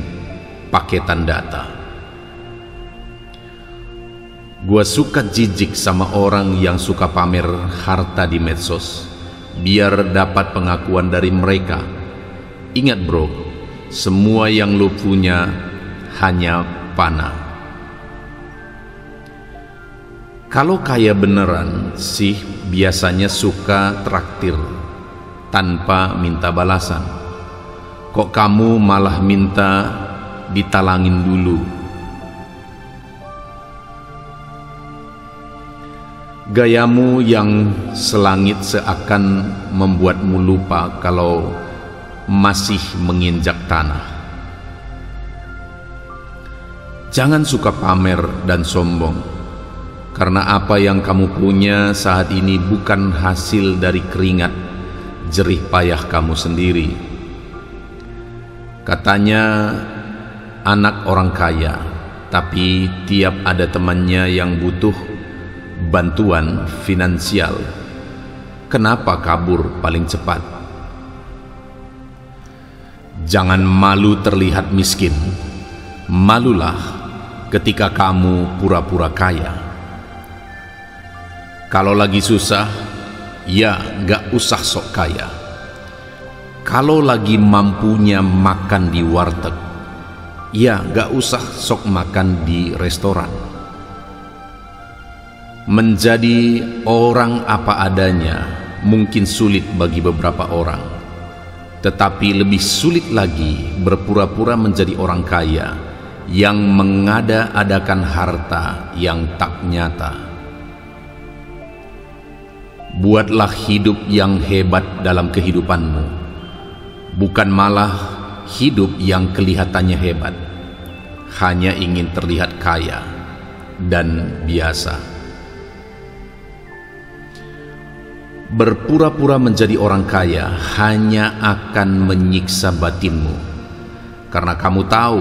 paketan data. Gua suka jijik sama orang yang suka pamer harta di medsos biar dapat pengakuan dari mereka. Ingat bro, semua yang lu punya hanya panah. Kalau kaya beneran sih biasanya suka traktir tanpa minta balasan. Kok kamu malah minta ditalangin dulu? Gayamu yang selangit seakan membuatmu lupa kalau masih menginjak tanah. Jangan suka pamer dan sombong, karena apa yang kamu punya saat ini bukan hasil dari keringat jerih payah kamu sendiri. Katanya anak orang kaya, tapi tiap ada temannya yang butuh bantuan finansial, kenapa kabur paling cepat? Jangan malu terlihat miskin, malulah ketika kamu pura-pura kaya. Kalau lagi susah, ya gak usah sok kaya. Kalau lagi mampunya makan di warteg, ya gak usah sok makan di restoran. Menjadi orang apa adanya mungkin sulit bagi beberapa orang, tetapi lebih sulit lagi berpura-pura menjadi orang kaya yang mengada-adakan harta yang tak nyata. Buatlah hidup yang hebat dalam kehidupanmu, bukan malah hidup yang kelihatannya hebat, hanya ingin terlihat kaya dan biasa. Berpura-pura menjadi orang kaya hanya akan menyiksa batinmu, karena kamu tahu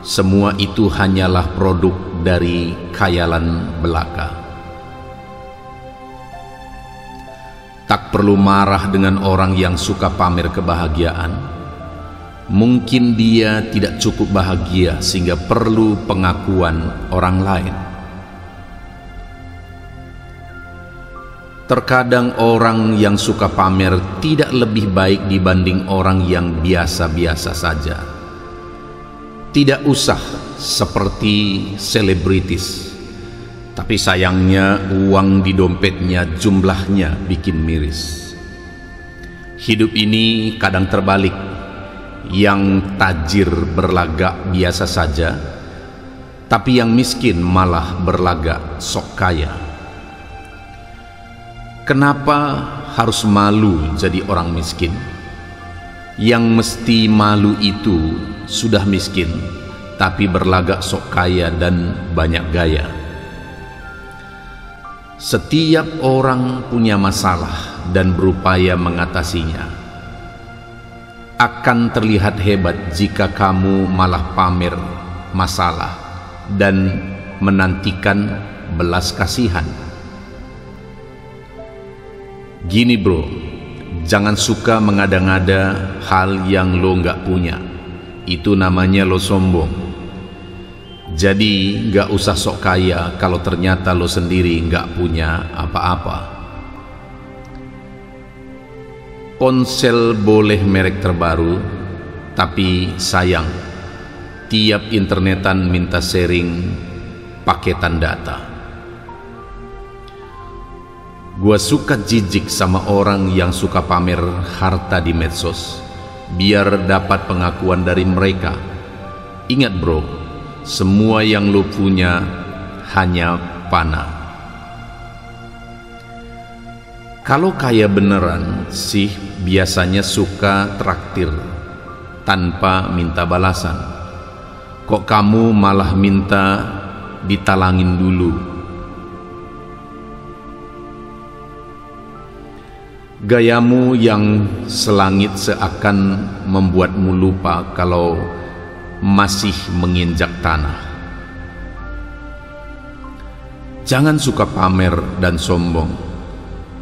semua itu hanyalah produk dari khayalan belaka. Tak perlu marah dengan orang yang suka pamer kebahagiaan. Mungkin dia tidak cukup bahagia sehingga perlu pengakuan orang lain. Terkadang orang yang suka pamer tidak lebih baik dibanding orang yang biasa-biasa saja. Tidak usah seperti selebritis, tapi sayangnya uang di dompetnya jumlahnya bikin miris. Hidup ini kadang terbalik, yang tajir berlagak biasa saja, tapi yang miskin malah berlagak sok kaya. Kenapa harus malu jadi orang miskin? Yang mesti malu itu sudah miskin, tapi berlagak sok kaya dan banyak gaya. Setiap orang punya masalah dan berupaya mengatasinya. Akan terlihat hebat jika kamu malah pamer masalah dan menantikan belas kasihan. Gini bro, jangan suka mengada-ngada hal yang lo nggak punya. Itu namanya lo sombong. Jadi gak usah sok kaya kalau ternyata lo sendiri gak punya apa-apa. Ponsel boleh merek terbaru, tapi sayang, tiap internetan minta sharing paketan data. Gua suka jijik sama orang yang suka pamer harta di medsos, biar dapat pengakuan dari mereka. Ingat bro, semua yang lu punya hanya panah. Kalau kaya beneran sih biasanya suka traktir tanpa minta balasan. Kok kamu malah minta ditalangin dulu? Gayamu yang selangit seakan membuatmu lupa kalau masih menginjak tanah. Jangan suka pamer dan sombong,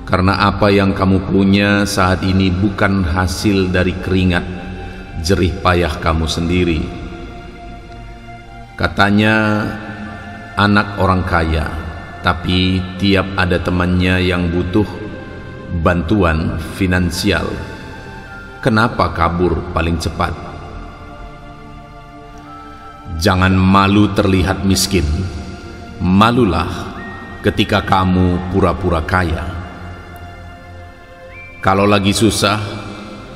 karena apa yang kamu punya saat ini bukan hasil dari keringat jerih payah kamu sendiri. Katanya anak orang kaya, tapi tiap ada temannya yang butuh bantuan finansial, kenapa kabur paling cepat? Jangan malu terlihat miskin. Malulah ketika kamu pura-pura kaya. Kalau lagi susah,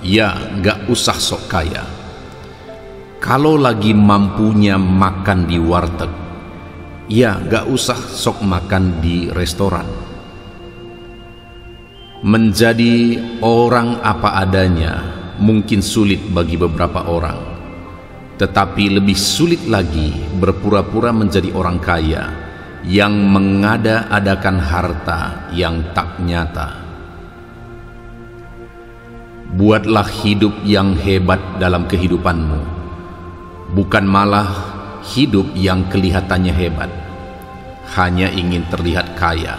ya gak usah sok kaya. Kalau lagi mampunya makan di warteg, ya gak usah sok makan di restoran. Menjadi orang apa adanya mungkin sulit bagi beberapa orang, tetapi lebih sulit lagi berpura-pura menjadi orang kaya yang mengada-adakan harta yang tak nyata. Buatlah hidup yang hebat dalam kehidupanmu, bukan malah hidup yang kelihatannya hebat, hanya ingin terlihat kaya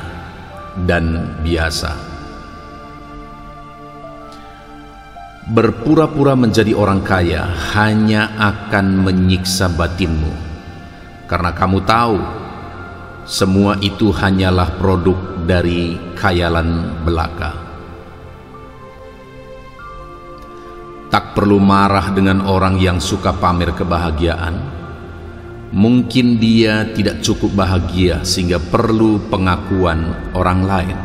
dan biasa. Berpura-pura menjadi orang kaya hanya akan menyiksa batinmu, karena kamu tahu semua itu hanyalah produk dari khayalan belaka. Tak perlu marah dengan orang yang suka pamer kebahagiaan. Mungkin dia tidak cukup bahagia sehingga perlu pengakuan orang lain.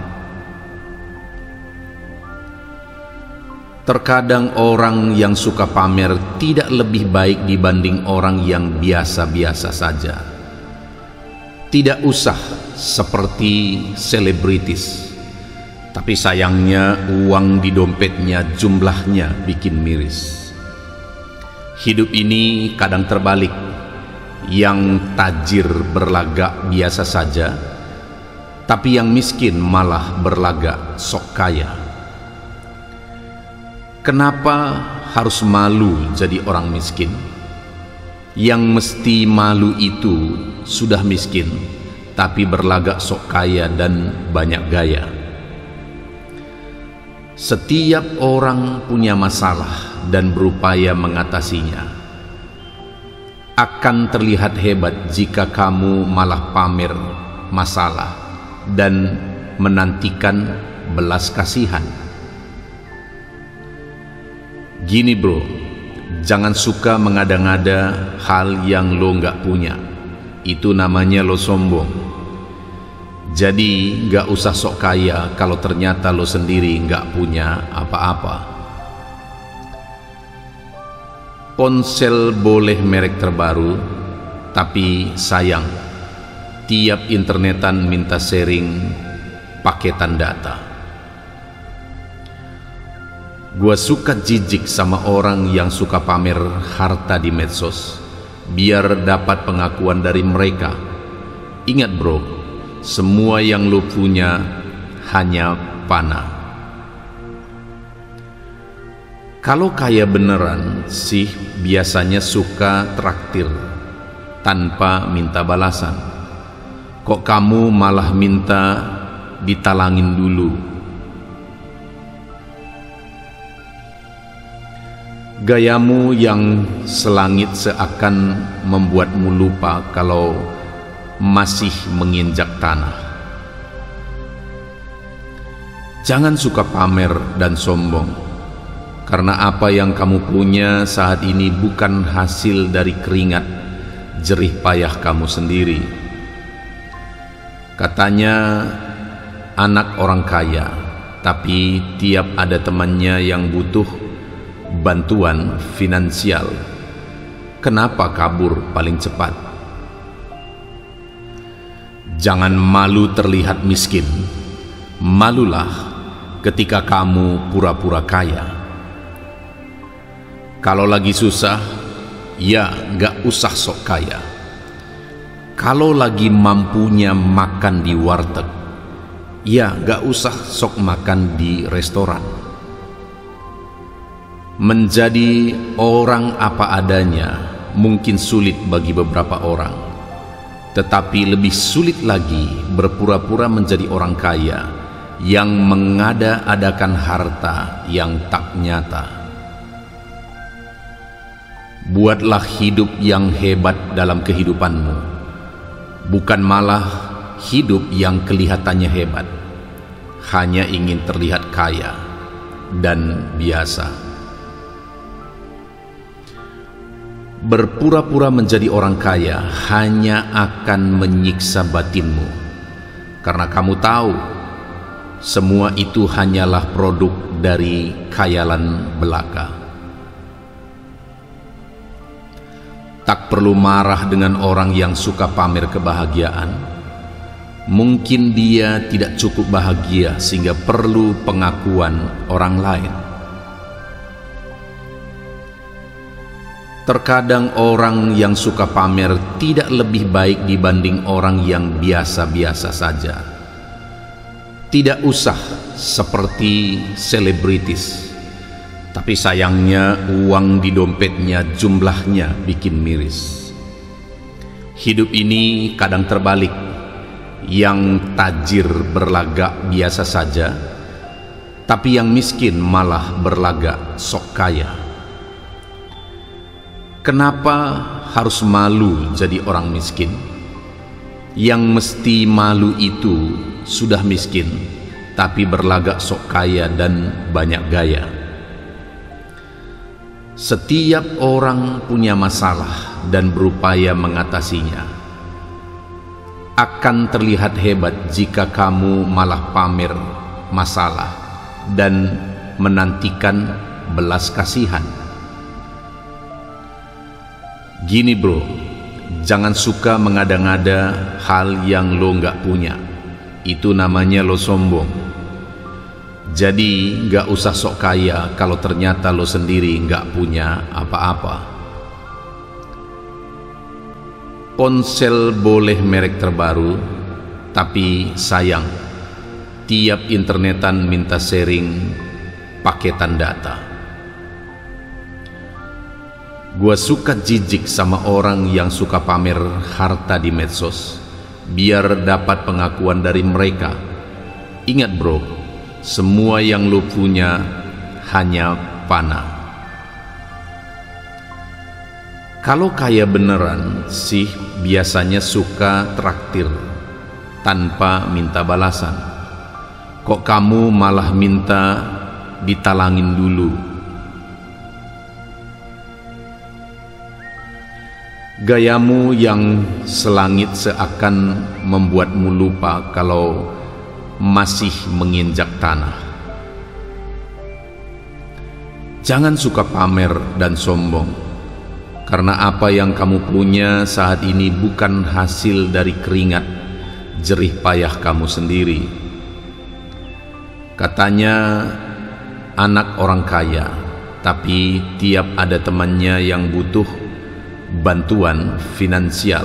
Terkadang orang yang suka pamer tidak lebih baik dibanding orang yang biasa-biasa saja. Tidak usah seperti selebritis, Tapi sayangnya uang di dompetnya jumlahnya bikin miris. Hidup ini kadang terbalik. Yang tajir berlagak biasa saja, tapi yang miskin malah berlagak sok kaya. Kenapa harus malu jadi orang miskin? Yang mesti malu itu sudah miskin, tapi berlagak sok kaya dan banyak gaya. Setiap orang punya masalah dan berupaya mengatasinya. Akan terlihat hebat jika kamu malah pamer masalah dan menantikan belas kasihan. Gini bro, jangan suka mengada-ngada hal yang lo nggak punya. Itu namanya lo sombong. Jadi nggak usah sok kaya kalau ternyata lo sendiri nggak punya apa-apa. Ponsel boleh merek terbaru, tapi sayang, tiap internetan minta sharing paketan data. Gua suka jijik sama orang yang suka pamer harta di medsos, biar dapat pengakuan dari mereka. Ingat bro, semua yang lu punya hanya panah. Kalau kaya beneran sih biasanya suka traktir tanpa minta balasan. Kok kamu malah minta ditalangin dulu? Gayamu yang selangit seakan membuatmu lupa kalau masih menginjak tanah. Jangan suka pamer dan sombong. Karena apa yang kamu punya saat ini bukan hasil dari keringat jerih payah kamu sendiri. Katanya anak orang kaya, tapi tiap ada temannya yang butuh bantuan finansial, kenapa kabur paling cepat? Jangan malu terlihat miskin. Malulah ketika kamu pura-pura kaya. Kalau lagi susah, ya gak usah sok kaya. Kalau lagi mampunya makan di warteg, ya gak usah sok makan di restoran. Menjadi orang apa adanya mungkin sulit bagi beberapa orang, tetapi lebih sulit lagi berpura-pura menjadi orang kaya yang mengada-adakan harta yang tak nyata. Buatlah hidup yang hebat dalam kehidupanmu, bukan malah hidup yang kelihatannya hebat, hanya ingin terlihat kaya dan biasa. Berpura-pura menjadi orang kaya hanya akan menyiksa batinmu, karena kamu tahu semua itu hanyalah produk dari khayalan belaka. Tak perlu marah dengan orang yang suka pamer kebahagiaan. Mungkin dia tidak cukup bahagia sehingga perlu pengakuan orang lain. Terkadang orang yang suka pamer tidak lebih baik dibanding orang yang biasa-biasa saja. Tidak usah seperti selebritis. Tapi sayangnya uang di dompetnya jumlahnya bikin miris. Hidup ini kadang terbalik. Yang tajir berlagak biasa saja, tapi yang miskin malah berlagak sok kaya. Kenapa harus malu jadi orang miskin? Yang mesti malu itu sudah miskin, tapi berlagak sok kaya dan banyak gaya. Setiap orang punya masalah dan berupaya mengatasinya. Akan terlihat hebat jika kamu malah pamer masalah dan menantikan belas kasihan. Gini bro, jangan suka mengada-ngada hal yang lo nggak punya. Itu namanya lo sombong. Jadi gak usah sok kaya kalau ternyata lo sendiri gak punya apa-apa. Ponsel boleh merek terbaru, tapi sayang, tiap internetan minta sharing paketan data. Gua suka jijik sama orang yang suka pamer harta di medsos biar dapat pengakuan dari mereka. Ingat bro, semua yang lu punya hanya panah. Kalau kaya beneran sih biasanya suka traktir tanpa minta balasan. Kok kamu malah minta ditalangin dulu? Gayamu yang selangit seakan membuatmu lupa kalau masih menginjak tanah. Jangan suka pamer dan sombong, karena apa yang kamu punya saat ini bukan hasil dari keringat jerih payah kamu sendiri. Katanya anak orang kaya, tapi tiap ada temannya yang butuh bantuan finansial,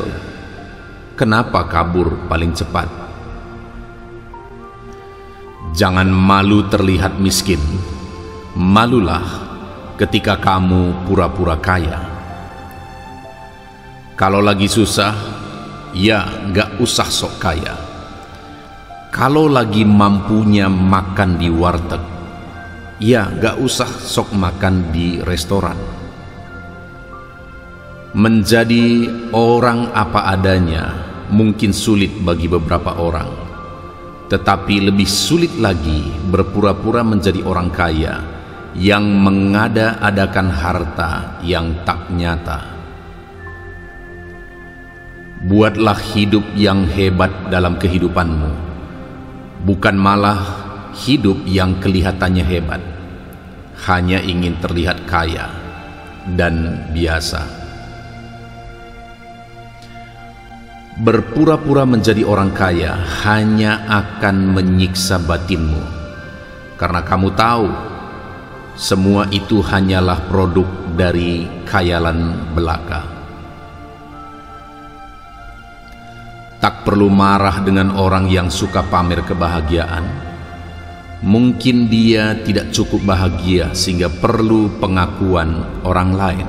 kenapa kabur paling cepat? Jangan malu terlihat miskin. Malulah ketika kamu pura-pura kaya. Kalau lagi susah, ya gak usah sok kaya. Kalau lagi mampunya makan di warteg, ya gak usah sok makan di restoran. Menjadi orang apa adanya mungkin sulit bagi beberapa orang, tetapi lebih sulit lagi berpura-pura menjadi orang kaya yang mengada-adakan harta yang tak nyata. Buatlah hidup yang hebat dalam kehidupanmu, bukan malah hidup yang kelihatannya hebat, hanya ingin terlihat kaya dan biasa. Berpura-pura menjadi orang kaya hanya akan menyiksa batinmu, karena kamu tahu semua itu hanyalah produk dari khayalan belaka. Tak perlu marah dengan orang yang suka pamer kebahagiaan. Mungkin dia tidak cukup bahagia sehingga perlu pengakuan orang lain.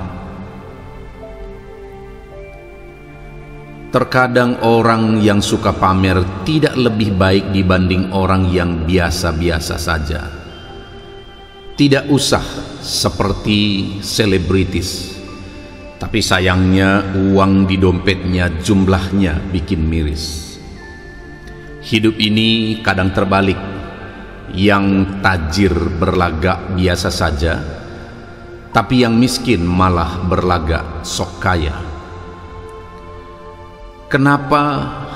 Terkadang orang yang suka pamer tidak lebih baik dibanding orang yang biasa-biasa saja. Tidak usah seperti selebritis, tapi sayangnya uang di dompetnya jumlahnya bikin miris. Hidup ini kadang terbalik, yang tajir berlagak biasa saja, tapi yang miskin malah berlagak sok kaya. Kenapa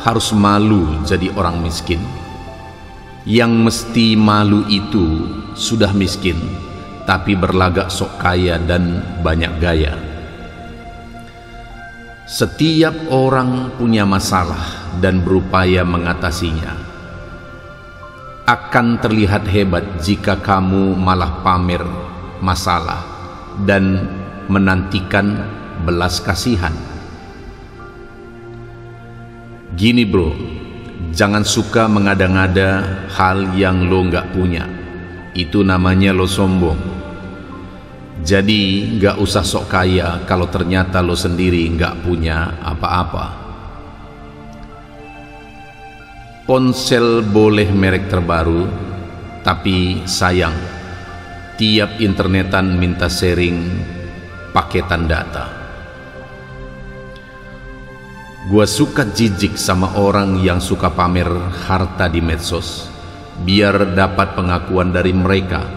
harus malu jadi orang miskin? Yang mesti malu itu sudah miskin, tapi berlagak sok kaya dan banyak gaya. Setiap orang punya masalah dan berupaya mengatasinya. Akan terlihat hebat jika kamu malah pamer masalah dan menantikan belas kasihan. Gini bro, jangan suka mengada-ngada hal yang lo nggak punya. Itu namanya lo sombong. Jadi nggak usah sok kaya kalau ternyata lo sendiri nggak punya apa-apa. Ponsel boleh merek terbaru, tapi sayang, tiap internetan minta sharing paketan data. Gua suka jijik sama orang yang suka pamer harta di medsos biar dapat pengakuan dari mereka.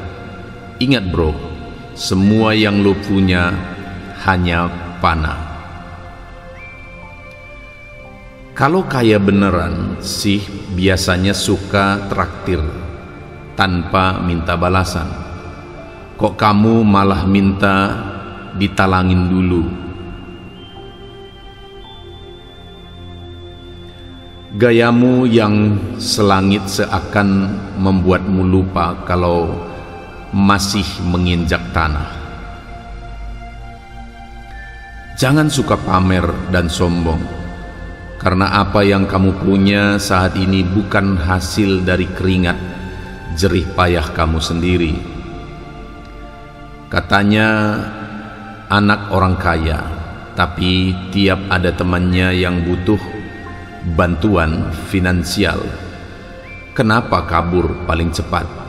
Ingat bro, semua yang lo punya hanya panah. Kalau kaya beneran sih biasanya suka traktir tanpa minta balasan. Kok kamu malah minta ditalangin dulu? Gayamu yang selangit seakan membuatmu lupa kalau masih menginjak tanah. Jangan suka pamer dan sombong, karena apa yang kamu punya saat ini bukan hasil dari keringat jerih payah kamu sendiri. Katanya anak orang kaya, tapi tiap ada temannya yang butuh bantuan finansial, kenapa kabur paling cepat?